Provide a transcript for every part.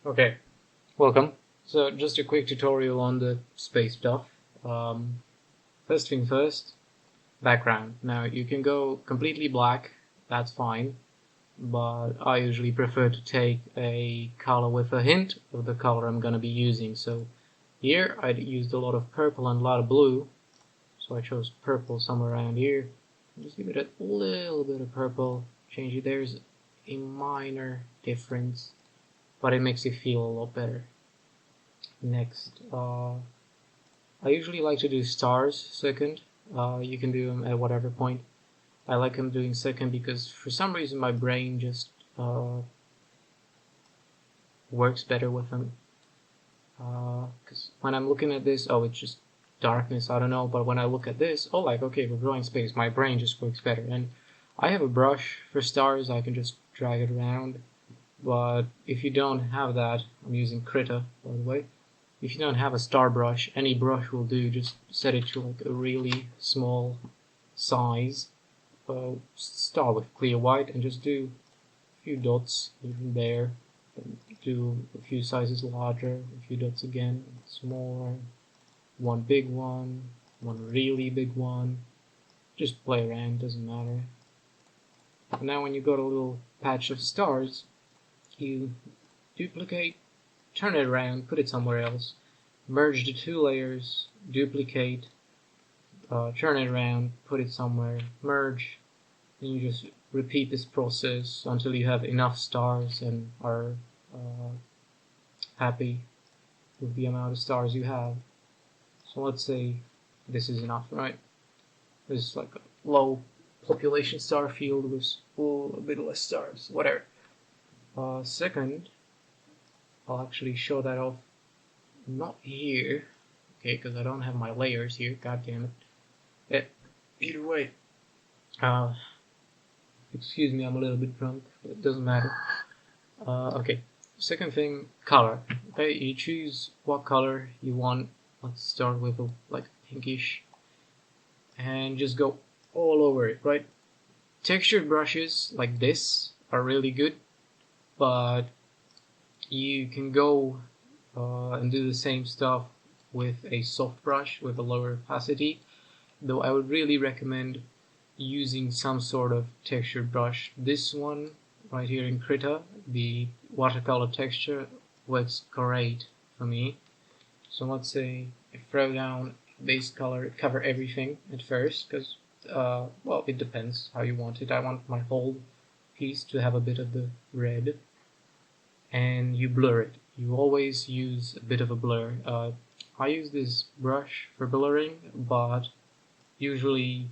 Okay, welcome. So just a quick tutorial on the space stuff. First thing first, background. Now you can go completely black, that's fine, but I usually prefer to take a color with a hint of the color I'm gonna be using. So here I used a lot of purple and a lot of blue, so I chose purple somewhere around here. Just give it a little bit of purple, change it. There's a minor difference, but it makes it feel a lot better. Next, I usually like to do stars second. You can do them at whatever point. I like them doing second because for some reason my brain just works better with them. Because when I'm looking at this, oh, it's just darkness, I don't know. But when I look at this, oh, like, okay, we're drawing space. My brain just works better. And I have a brush for stars. I can just drag it around. But if you don't have that, I'm using Krita, by the way. If you don't have a star brush, any brush will do. Just set it to like a really small size. Start with clear white and just do a few dots even there. And do a few sizes larger, a few dots again, smaller, one big one really big one. Just play around, doesn't matter. And now when you got a little patch of stars, you duplicate, turn it around, put it somewhere else, merge the two layers, duplicate, turn it around, put it somewhere, merge, and you just repeat this process until you have enough stars and are happy with the amount of stars you have. So let's say this is enough, right? This is like a low population star field with a bit less stars, whatever. Second, I'll actually show that off, not here, okay, because I don't have my layers here, god damn it. Either way, excuse me, I'm a little bit drunk, but it doesn't matter. Okay, second thing, color. Okay, you choose what color you want. Let's start with like pinkish, and just go all over it, right? Textured brushes like this are really good, but you can go and do the same stuff with a soft brush with a lower opacity, though I would really recommend using some sort of textured brush. This one right here in Krita, the watercolor texture, works great for me. So let's say I throw down base color, cover everything at first, because well, it depends how you want it. I want my whole piece to have a bit of the red, and you blur it. You always use a bit of a blur. I use this brush for blurring, but usually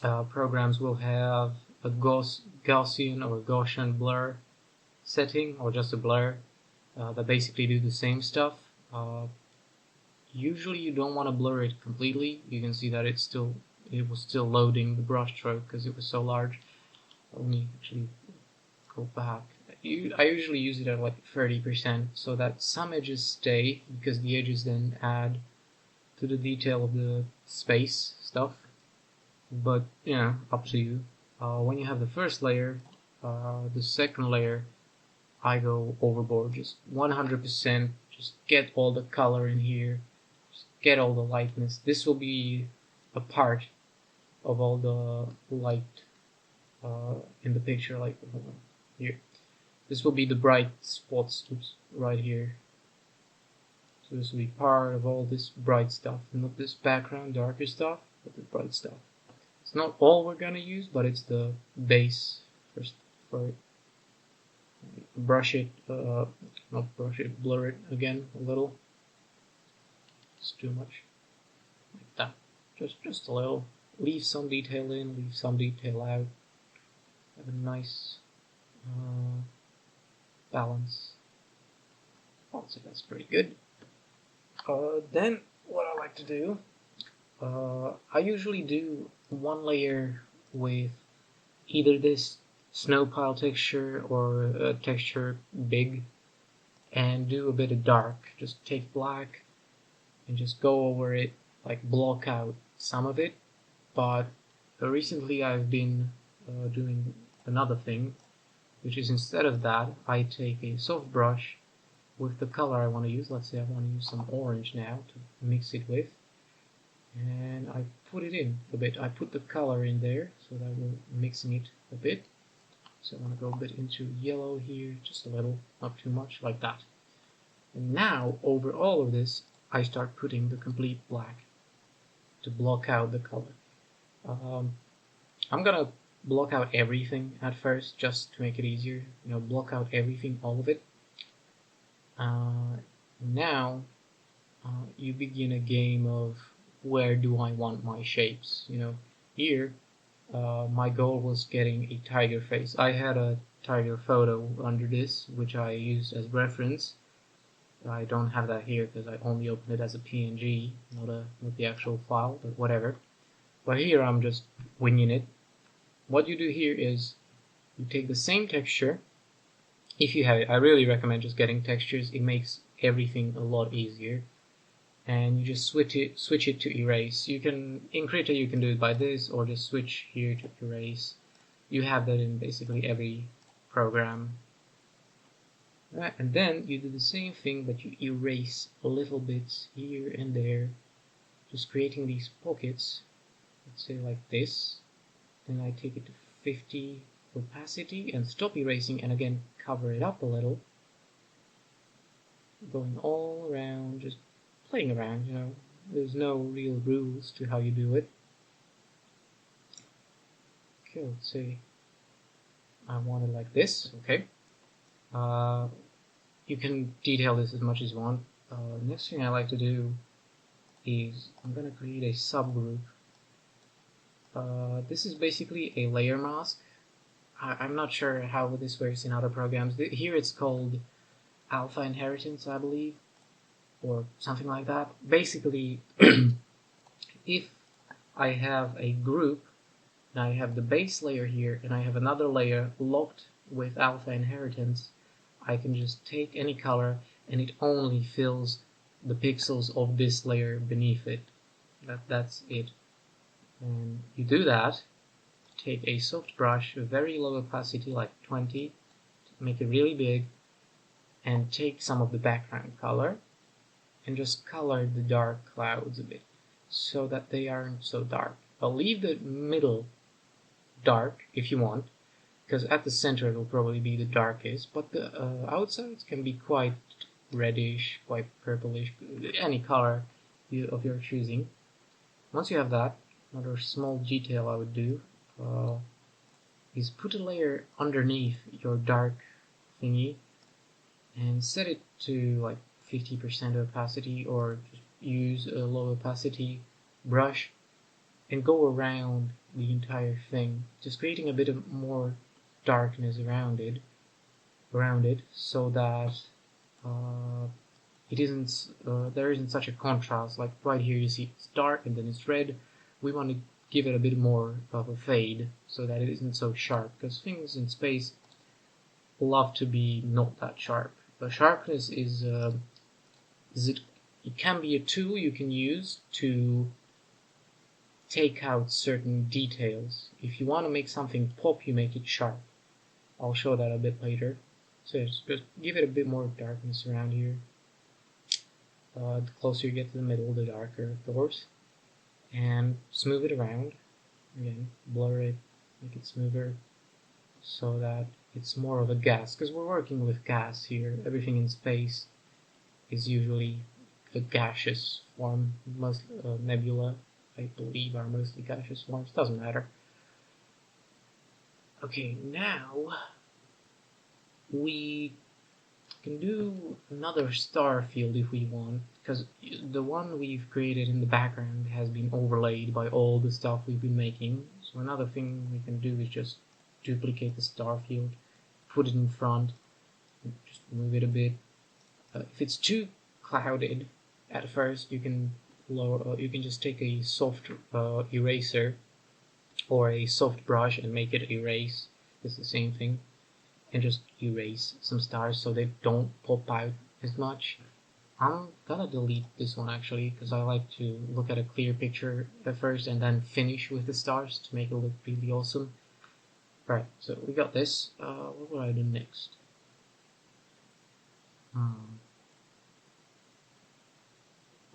programs will have a Gaussian or Gaussian blur setting, or just a blur that basically do the same stuff. Usually you don't want to blur it completely. You can see that it was still loading the brush stroke because it was so large. Let me actually go back. I usually use it at like 30% so that some edges stay, because the edges then add to the detail of the space stuff. But up to you. When you have the first layer, the second layer, I go overboard, just 100%, just get all the color in here, just get all the lightness. This will be a part of all the light in the picture, like here. This will be the bright spots right here. So this will be part of all this bright stuff, not this background darker stuff, but the bright stuff. It's not all we're gonna use, but it's the base first for it. Brush it, not brush it, blur it again a little. It's too much, like that. Just a little. Leave some detail in, leave some detail out. Have a nice balance. So that's pretty good. Then what I like to do, I usually do one layer with either this snow pile texture or a texture big, and do a bit of dark. Just take black and just go over it, like block out some of it. But recently I've been doing another thing, which is instead of that, I take a soft brush with the color I want to use. Let's say I want to use some orange now to mix it with, and I put it in a bit. I put the color in there so that we're mixing it a bit. So I want to go a bit into yellow here, just a little, not too much, like that. And now over all of this I start putting the complete black to block out the color. I'm gonna block out everything at first just to make it easier. Block out everything, all of it. Now you begin a game of where do I want my shapes. Here my goal was getting a tiger face. I had a tiger photo under this which I used as reference. I don't have that here because I only opened it as a PNG, not the actual file, but whatever. But here I'm just winging it. What you do here is you take the same texture, if you have it. I really recommend just getting textures. It makes everything a lot easier. And you just switch it to erase. In Krita you can do it by this, or just switch here to erase. You have that in basically every program. Right, and then you do the same thing, but you erase little bits here and there, just creating these pockets. Let's say like this. Then I take it to 50 opacity and stop erasing, and again cover it up a little. Going all around, just playing around, There's no real rules to how you do it. Okay, let's say I want it like this, okay. You can detail this as much as you want. Next thing I like to do is I'm going to create a subgroup. This is basically a layer mask. I'm not sure how this works in other programs. Here it's called alpha inheritance, I believe, or something like that. Basically, if I have a group, and I have the base layer here, and I have another layer locked with alpha inheritance, I can just take any color, and it only fills the pixels of this layer beneath it. That's it. And you do that, take a soft brush, a very low opacity, like 20, make it really big, and take some of the background color, and just color the dark clouds a bit, so that they aren't so dark. I'll leave the middle dark if you want, because at the center it will probably be the darkest, but the outsides can be quite reddish, quite purplish, any color of your choosing. Once you have that, another small detail I would do is put a layer underneath your dark thingy and set it to like 50% opacity, or just use a low opacity brush and go around the entire thing, just creating a bit of more darkness around it, so that there isn't such a contrast. Like right here you see it's dark and then it's red. We want to give it a bit more of a fade so that it isn't so sharp, because things in space love to be not that sharp. But sharpness it can be a tool you can use to take out certain details. If you want to make something pop, you make it sharp. I'll show that a bit later. So just give it a bit more darkness around here. The closer you get to the middle, the darker, of course. And smooth it around. Again, blur it, make it smoother, so that it's more of a gas, because we're working with gas here. Everything in space is usually a gaseous form. Most nebula, I believe, are mostly gaseous forms. Doesn't matter. Okay, now we can do another star field if we want, because the one we've created in the background has been overlaid by all the stuff we've been making. So another thing we can do is just duplicate the star field, put it in front, and just move it a bit. If it's too clouded at first, you can just take a soft eraser or a soft brush and make it erase. It's the same thing, and just erase some stars so they don't pop out as much. I'm gonna delete this one actually, because I like to look at a clear picture at first and then finish with the stars to make it look really awesome. Right, so we got this. What will I do next?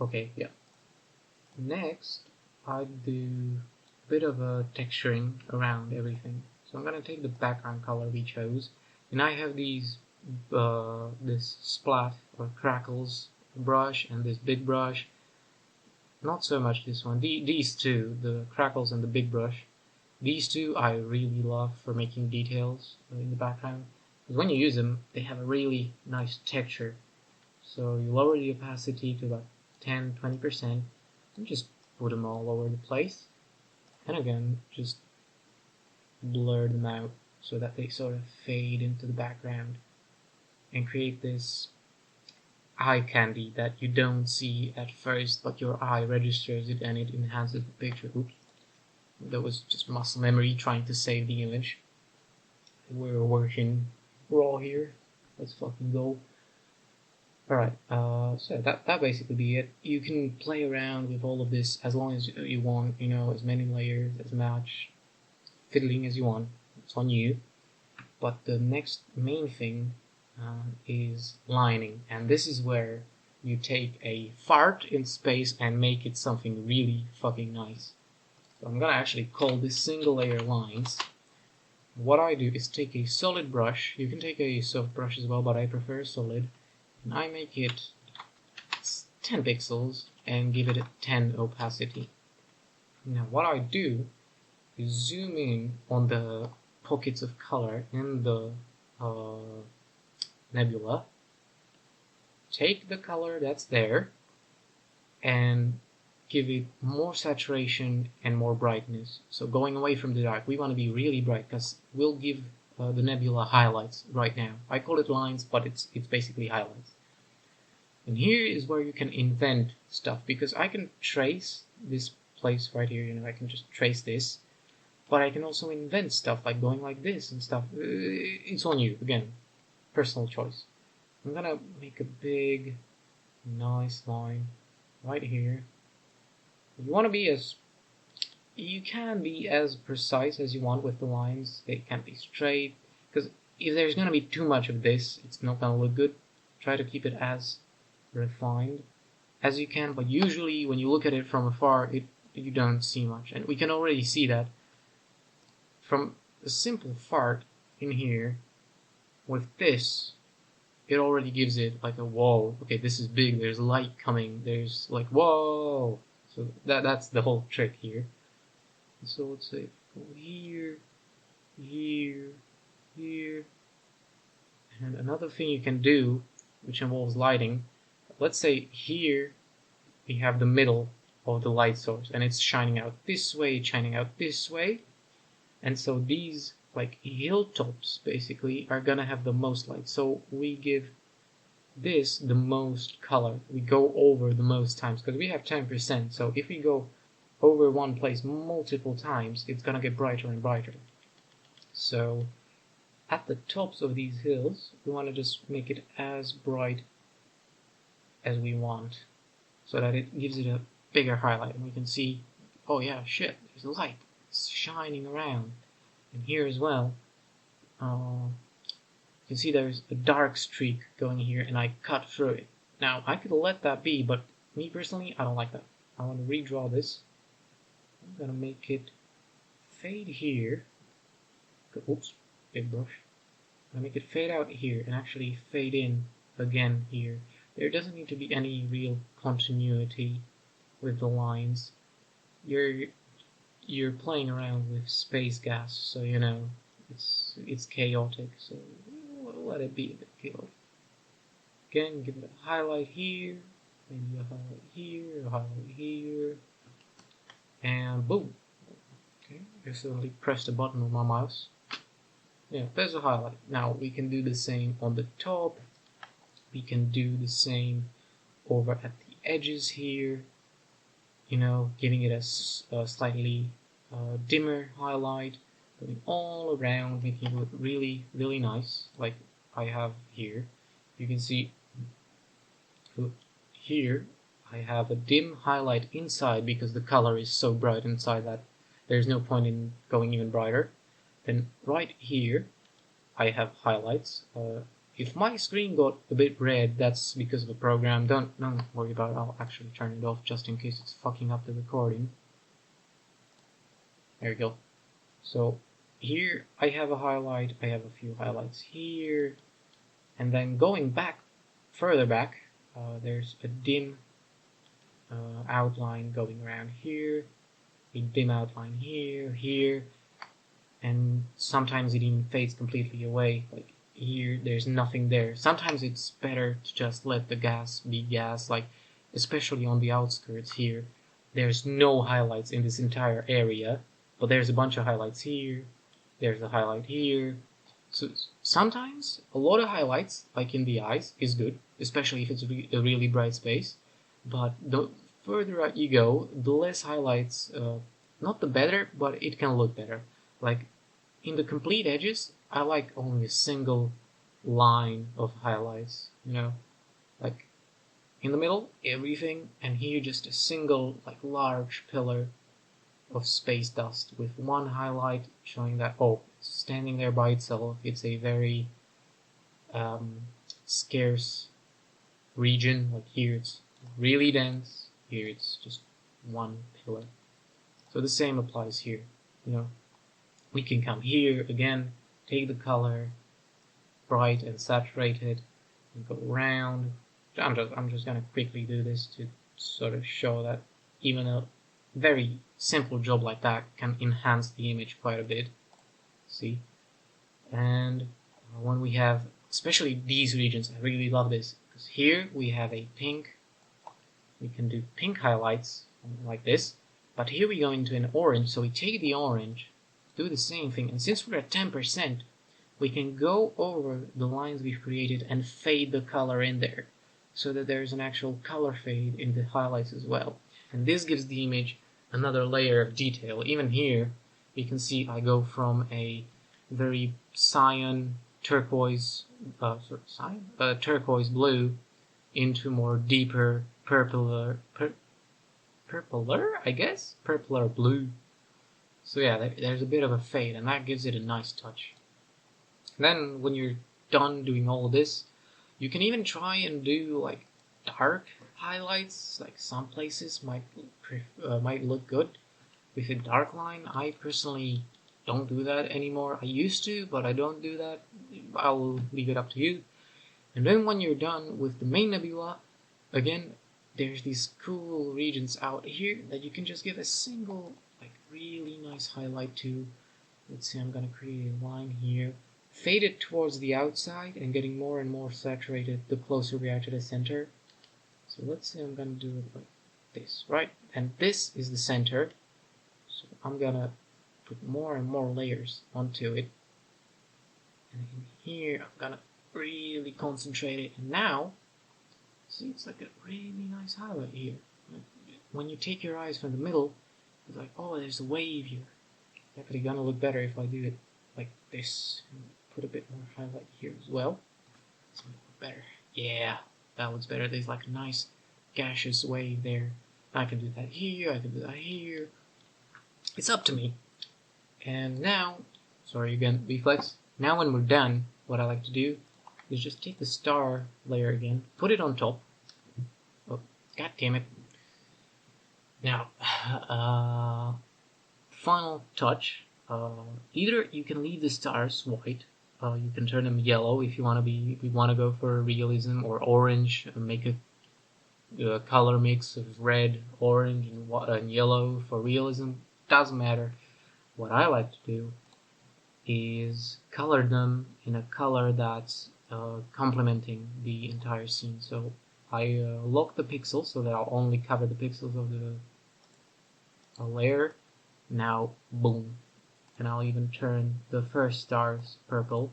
Okay, yeah. Next, I do a bit of a texturing around everything. So I'm gonna take the background color we chose, and I have these this splat or crackles brush and this big brush. Not so much this one. These two, the crackles and the big brush. These two I really love for making details in the background. Because when you use them, they have a really nice texture. So you lower the opacity to about 10-20% and just put them all over the place. And again, just blur them out so that they sort of fade into the background and create this eye candy that you don't see at first, but your eye registers it and it enhances the picture. Oops. That was just muscle memory trying to save the image. We're working raw here. Let's fucking go. Alright, so that basically be it. You can play around with all of this as long as you want, you know, as many layers, as much fiddling as you want. It's on you. But the next main thing is lining, and this is where you take a fart in space and make it something really fucking nice. So I'm gonna actually call this single layer lines. What I do is take a solid brush. You can take a soft brush as well, but I prefer solid. And I make it 10 pixels and give it a 10 opacity. Now what I do is zoom in on the pockets of color in the nebula, take the color that's there and give it more saturation and more brightness. So going away from the dark, we want to be really bright because we'll give the nebula highlights right now. I call it lines, but it's basically highlights. And here is where you can invent stuff, because I can trace this place right here, you know, I can just trace this, but I can also invent stuff like going like this and stuff. It's on you, again, personal choice. I'm gonna make a big, nice line right here. You want to be you can be as precise as you want with the lines. They can't be straight, because if there's gonna be too much of this, it's not gonna look good. Try to keep it as refined as you can, but usually when you look at it from afar, you don't see much, and we can already see that from a simple fart in here. With this, it already gives it like a whoa, okay, this is big, there's light coming, there's like whoa. So that's the whole trick here. So let's say go here, here, here. And another thing you can do, which involves lighting, let's say here we have the middle of the light source and it's shining out this way, it's shining out this way. And so these like hilltops basically are gonna have the most light. So we give this the most color. We go over the most times because we have 10%. So if we go over one place multiple times, it's gonna get brighter and brighter. So at the tops of these hills, we want to just make it as bright as we want, so that it gives it a bigger highlight, and we can see, oh yeah, shit, there's light, it's shining around. And here as well, you can see there's a dark streak going here, and I cut through it. Now I could let that be, but me personally, I don't like that. I want to redraw this. I'm gonna make it fade here. Oops, big brush. I'm gonna make it fade out here and actually fade in again here. There doesn't need to be any real continuity with the lines. You're playing around with space gas, so you know it's chaotic. So let it be a bit chaotic. Again, give it a highlight here, maybe a highlight here, a highlight here, and boom. Okay, I accidentally pressed the button on my mouse. Yeah, there's a highlight. Now we can do the same on the top. We can do the same over at the edges here. You know, giving it a slightly dimmer highlight, going all around, making it look really, really nice, like I have here. You can see here I have a dim highlight inside because the color is so bright inside that there's no point in going even brighter. Then right here I have highlights if my screen got a bit red, that's because of the program. Don't worry about it. I'll actually turn it off just in case it's fucking up the recording. There you go. So here I have a highlight. I have a few highlights here, and then going back, further back, there's a dim outline going around here, a dim outline here, and sometimes it even fades completely away. Like here, there's nothing there. Sometimes it's better to just let the gas be gas, like especially on the outskirts here. There's no highlights in this entire area, but there's a bunch of highlights here, there's a highlight here. So sometimes a lot of highlights, like in the eyes, is good, especially if it's a really bright space. But the further out you go, the less highlights, not the better, but it can look better. Like in the complete edges, I like only a single line of highlights, you know, like in the middle, everything, and here just a single, like large pillar of space dust with one highlight showing that, oh, it's standing there by itself. It's a very scarce region. Like here it's really dense, here it's just one pillar. So the same applies here, you know. We can come here again, take the color, bright and saturated, and go around. I'm just gonna quickly do this to sort of show that even a very simple job like that can enhance the image quite a bit. See? And when we have, especially these regions, I really love this, because here we have a pink. We can do pink highlights like this, but here we go into an orange, so we take the orange, do the same thing, and since we're at 10%, we can go over the lines we've created and fade the color in there, so that there's an actual color fade in the highlights as well. And this gives the image another layer of detail. Even here, you can see I go from a very cyan, turquoise, turquoise blue into more deeper purpler, I guess? Purpler blue. So yeah, there's a bit of a fade, and that gives it a nice touch. Then, when you're done doing all this, you can even try and do like dark highlights. Like some places might look good with a dark line. I personally don't do that anymore. I used to, but I don't do that. I'll leave it up to you. And then when you're done with the main nebula, again, there's these cool regions out here that you can just give a single, like, really nice highlight to. Let's see, I'm gonna create a line here. Fade it towards the outside and getting more and more saturated the closer we are to the center. So let's say I'm gonna do it like this, right? And this is the center. So I'm gonna put more and more layers onto it. And in here, I'm gonna really concentrate it. And now, see, it's like a really nice highlight here. When you take your eyes from the middle, it's like, oh, there's a wave here. It's actually gonna look better if I do it like this. And put a bit more highlight here as well. It's gonna look better. Yeah, that looks better. There's like a nice gaseous wave there. I can do that here, I can do that here. It's up to me. And now, sorry again, reflex. Now when we're done, what I like to do is just take the star layer again, put it on top. Oh, god damn it. Now, final touch. Either you can leave the stars white, you can turn them yellow if you want to go for realism, or orange, and make a color mix of red, orange, and yellow for realism. Doesn't matter. What I like to do is color them in a color that's complementing the entire scene. So I lock the pixels so that I'll only cover the pixels of the layer. Now, boom. And I'll even turn the first stars purple.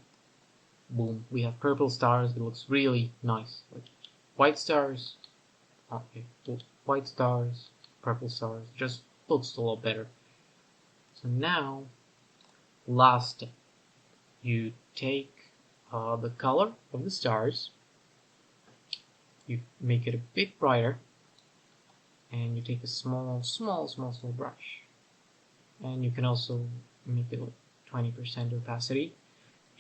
Boom. We have purple stars. It looks really nice. Like white stars. Okay. White stars. Purple stars. Just looks a lot better. So now, last step. You take the color of the stars. You make it a bit brighter. And you take a small brush. And you can also make it like 20% opacity,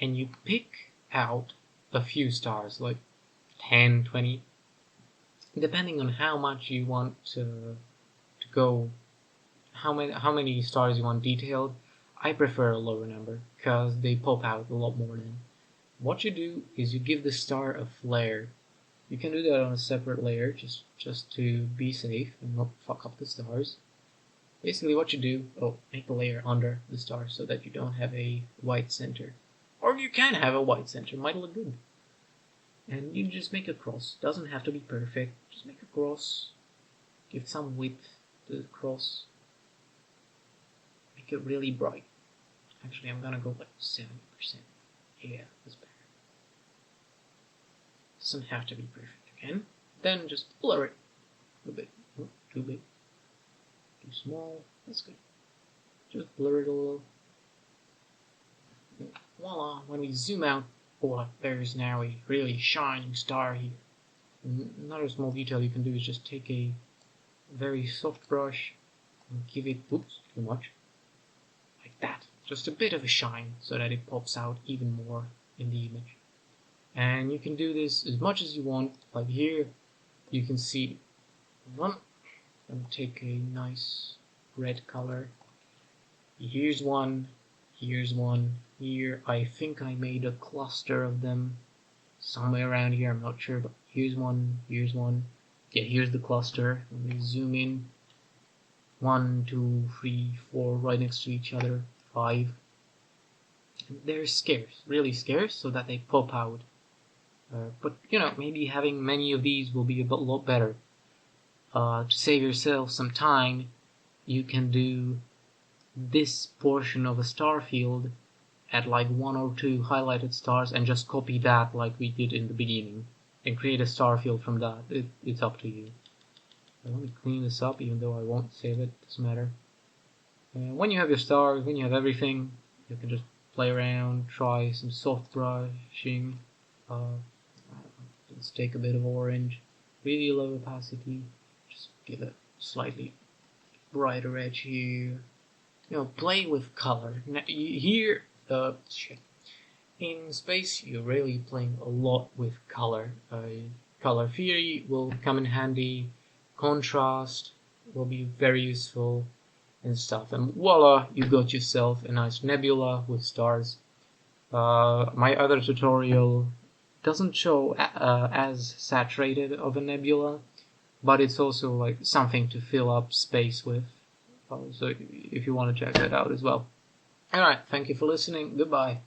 and you pick out a few stars, like 10, 20, depending on how much you want to go, how many stars you want detailed. I prefer a lower number because they pop out a lot more then. What you do is you give the star a flare. You can do that on a separate layer just to be safe and not fuck up the stars. Basically what you do, make a layer under the star so that you don't have a white center. Or you can have a white center, might look good. And you just make a cross. Doesn't have to be perfect, just make a cross. Give some width to the cross. Make it really bright. Actually, I'm gonna go like 70%. Yeah, that's better. Doesn't have to be perfect again. Then just blur it a bit. Oh, too big. Too small. That's good. Just blur it a little. And voila! When we zoom out, there's now a really shining star here. Another small detail you can do is just take a very soft brush and give it, oops, too much, like that. Just a bit of a shine so that it pops out even more in the image. And you can do this as much as you want. Like here, you can see one. And take a nice red color. Here's one. Here's one. Here, I think I made a cluster of them somewhere around here. I'm not sure, but here's one. Here's one. Yeah, here's the cluster. Let me zoom in. 1, 2, 3, 4, right next to each other. 5. And they're scarce, really scarce, so that they pop out. But maybe having many of these will be a lot better. To save yourself some time, you can do this portion of a star field at like 1 or 2 highlighted stars and just copy that like we did in the beginning and create a star field from that. It's up to you. Let me clean this up, even though I won't save it, doesn't matter. When you have your stars, when you have everything, you can just play around, try some soft brushing. Let's take a bit of orange, really low opacity, just give a slightly brighter edge here. Play with color. Now, here, in space, you're really playing a lot with color. Color theory will come in handy. Contrast will be very useful and stuff. And voila, you got yourself a nice nebula with stars. My other tutorial doesn't show as saturated of a nebula, but it's also like something to fill up space with. So if you want to check that out as well. Alright, thank you for listening. Goodbye.